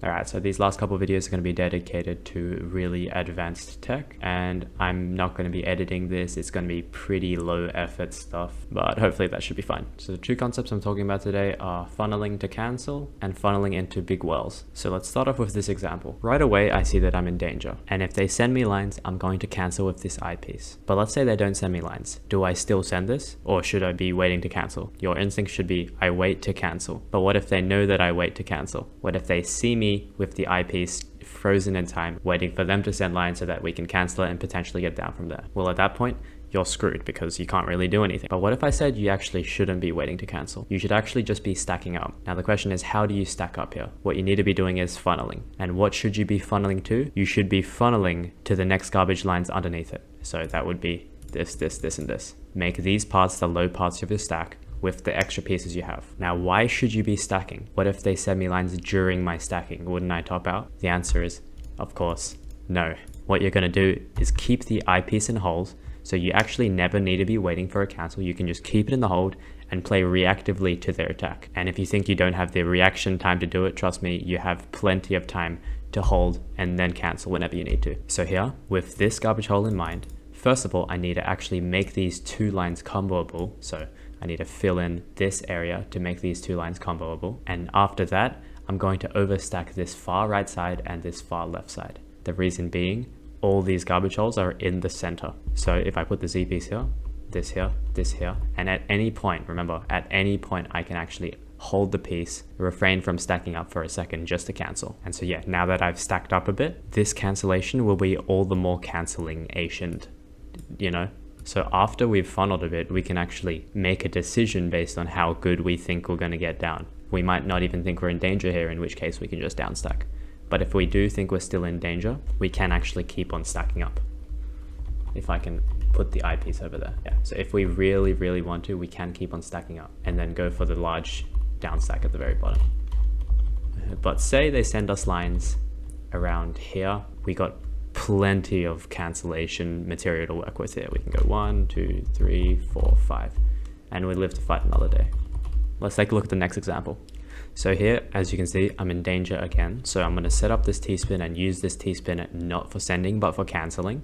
Alright, so these last couple of videos are going to be dedicated to really advanced tech, and I'm not going to be editing this. It's going to be pretty low effort stuff, but hopefully that should be fine. So the two concepts I'm talking about today are funneling to cancel and funneling into big wells. So let's start off with this example. Right away, I see that I'm in danger, and if they send me lines, I'm going to cancel with this eyepiece. But let's say they don't send me lines. Do I still send this, or should I be waiting to cancel? Your instinct should be, I wait to cancel. But what if they know that I wait to cancel? What if they see me with the eyepiece frozen in time, waiting for them to send lines so that we can cancel it and potentially get down from there? Well, at that point, you're screwed because you can't really do anything. But what if I said you actually shouldn't be waiting to cancel? You should actually just be stacking up. Now the question is, how do you stack up here? What you need to be doing is funneling. And what should you be funneling to? You should be funneling to the next garbage lines underneath it. So that would be this, this, this, and this. Make these parts the low parts of your stack with the extra pieces you have. Now, why should you be stacking? What if they send me lines during my stacking? Wouldn't I top out? The answer is, of course, no. What you're gonna do is keep the eyepiece in hold, so you actually never need to be waiting for a cancel. You can just keep it in the hold and play reactively to their attack. And if you think you don't have the reaction time to do it, trust me, you have plenty of time to hold and then cancel whenever you need to. So here, with this garbage hole in mind, first of all, I need to actually make these two lines comboable. So I need to fill in this area to make these two lines comboable. And after that, I'm going to overstack this far right side and this far left side. The reason being, all these garbage holes are in the center. So if I put the Z piece here, this here, this here, and at any point, remember, at any point I can actually hold the piece, refrain from stacking up for a second just to cancel. And so yeah, now that I've stacked up a bit, this cancellation will be all the more cancelling-ationed, you know? So after we've funneled a bit, we can actually make a decision based on how good we think we're going to get down. We might not even think we're in danger here, in which case we can just downstack. But if we do think we're still in danger, we can actually keep on stacking up. If I can put the eyepiece over there. Yeah. So if we really, really want to, we can keep on stacking up and then go for the large downstack at the very bottom. But say they send us lines around here, we got plenty of cancellation material to work with here. We can go 1, 2, 3, 4, 5, and we live to fight another day. Let's take a look at the next example. So here, as you can see, I'm in danger again. So I'm going to set up this T-spin and use this T-spin not for sending, but for cancelling.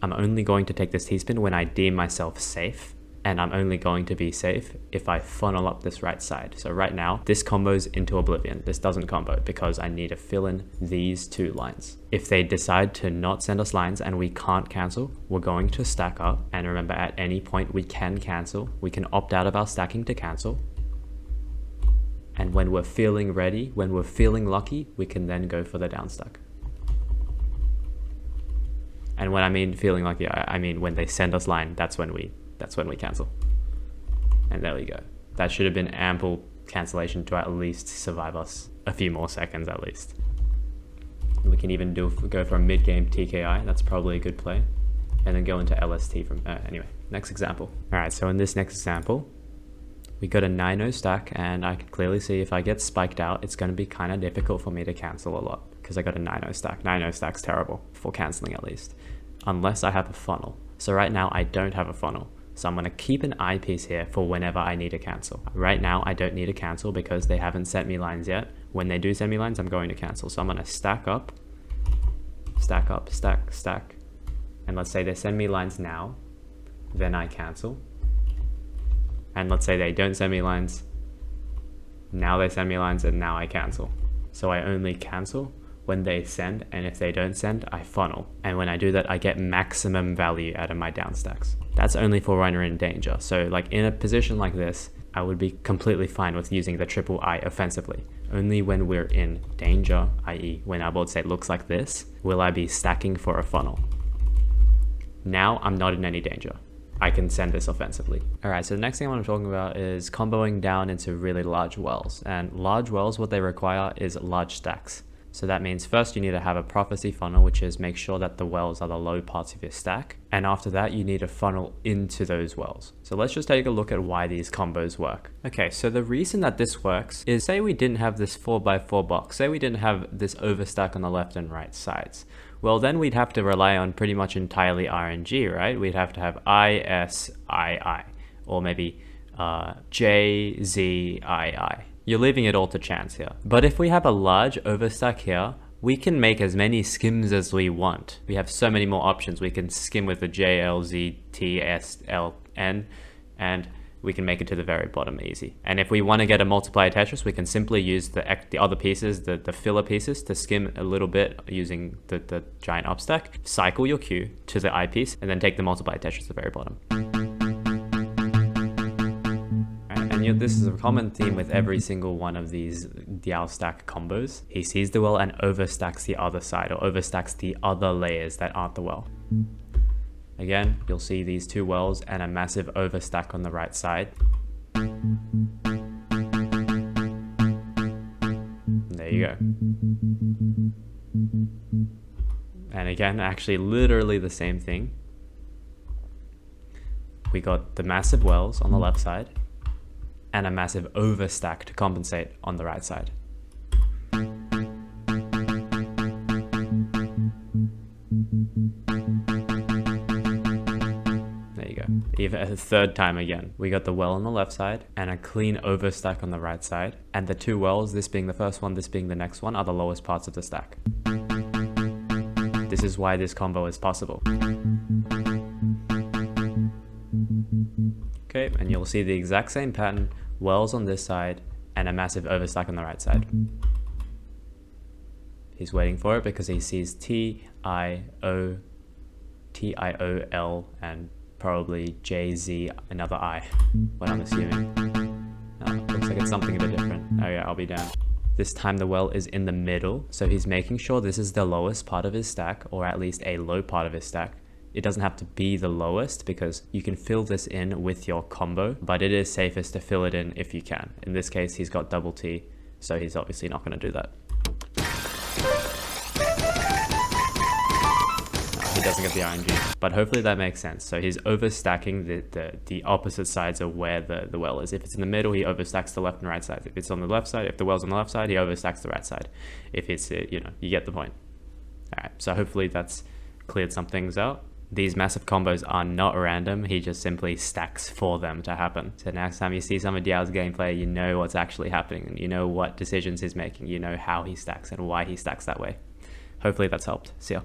I'm only going to take this T-spin when I deem myself safe. And I'm only going to be safe if I funnel up this right side. So right now, this combos into oblivion. This doesn't combo because I need to fill in these two lines. If they decide to not send us lines and we can't cancel, we're going to stack up. And remember, at any point we can cancel. We can opt out of our stacking to cancel. And when we're feeling ready, when we're feeling lucky, we can then go for the downstack. And when I mean feeling lucky, I mean when they send us line, that's when we cancel. And there we go. That should have been ample cancellation to at least survive us a few more seconds at least. We can even go for a mid-game TKI. That's probably a good play. And then go into LST from anyway, next example. All right, so in this next example, we got a 9-0 stack, and I can clearly see if I get spiked out, it's going to be kind of difficult for me to cancel a lot because I got a 9-0 stack. 9-0 stack's terrible for cancelling at least, unless I have a funnel. So right now I don't have a funnel. So I'm going to keep an eyepiece here for whenever I need to cancel. Right now, I don't need to cancel because they haven't sent me lines yet. When they do send me lines, I'm going to cancel. So I'm going to stack up, stack, stack. And let's say they send me lines now, then I cancel. And let's say they don't send me lines, now they send me lines, and now I cancel. So I only cancel when they send, and if they don't send, I funnel. And when I do that, I get maximum value out of my downstacks. That's only for when we're in danger. So like in a position like this, I would be completely fine with using the triple I offensively. Only when we're in danger, i.e. when our board state looks like this, will I be stacking for a funnel. Now I'm not in any danger. I can send this offensively. All right, so the next thing I want to talk about is comboing down into really large wells. And large wells, what they require is large stacks. So that means first you need to have a prophecy funnel, which is make sure that the wells are the low parts of your stack. And after that, you need to funnel into those wells. So let's just take a look at why these combos work. Okay, so the reason that this works is, say we didn't have this 4x4 box, say we didn't have this overstack on the left and right sides. Well, then we'd have to rely on pretty much entirely RNG, right? We'd have to have I, S, I, or maybe J, Z, I. You're leaving it all to chance here. But if we have a large overstack here, we can make as many skims as we want. We have so many more options. We can skim with the J, L, Z, T, S, L, N, and we can make it to the very bottom easy. And if we want to get a multiplier Tetris, we can simply use the other pieces, the filler pieces, to skim a little bit using the giant upstack. Cycle your Q to the I piece, and then take the multiplier Tetris to the very bottom. And this is a common theme with every single one of these Diao stack combos. He sees the well and overstacks the other side, or overstacks the other layers that aren't the well. Again, you'll see these two wells and a massive overstack on the right side. There you go. And again, actually literally the same thing. We got the massive wells on the left side and a massive overstack to compensate on the right side. There you go. Even a third time again. We got the well on the left side and a clean overstack on the right side. And the two wells, this being the first one, this being the next one, are the lowest parts of the stack. This is why this combo is possible. Okay, and you'll see the exact same pattern, wells on this side and a massive overstack on the right side. He's waiting for it because he sees T-I-O, T-I-O-L, and probably J-Z, another I, what I'm assuming. Oh, looks like it's something a bit different. Oh yeah, I'll be down. This time the well is in the middle, so he's making sure this is the lowest part of his stack, or at least a low part of his stack. It doesn't have to be the lowest because you can fill this in with your combo, but it is safest to fill it in if you can. In this case, he's got double T, so he's obviously not going to do that. He doesn't get the RNG, but hopefully that makes sense. So he's overstacking the opposite sides of where the well is. If it's in the middle, he overstacks the left and right sides. If it's on the left side, if the well's on the left side, he overstacks the right side. If it's, you get the point. All right, so hopefully that's cleared some things out. These massive combos are not random, he just simply stacks for them to happen. So next time you see some of Diao's gameplay, you know what's actually happening, and you know what decisions he's making, you know how he stacks and why he stacks that way. Hopefully that's helped. See ya.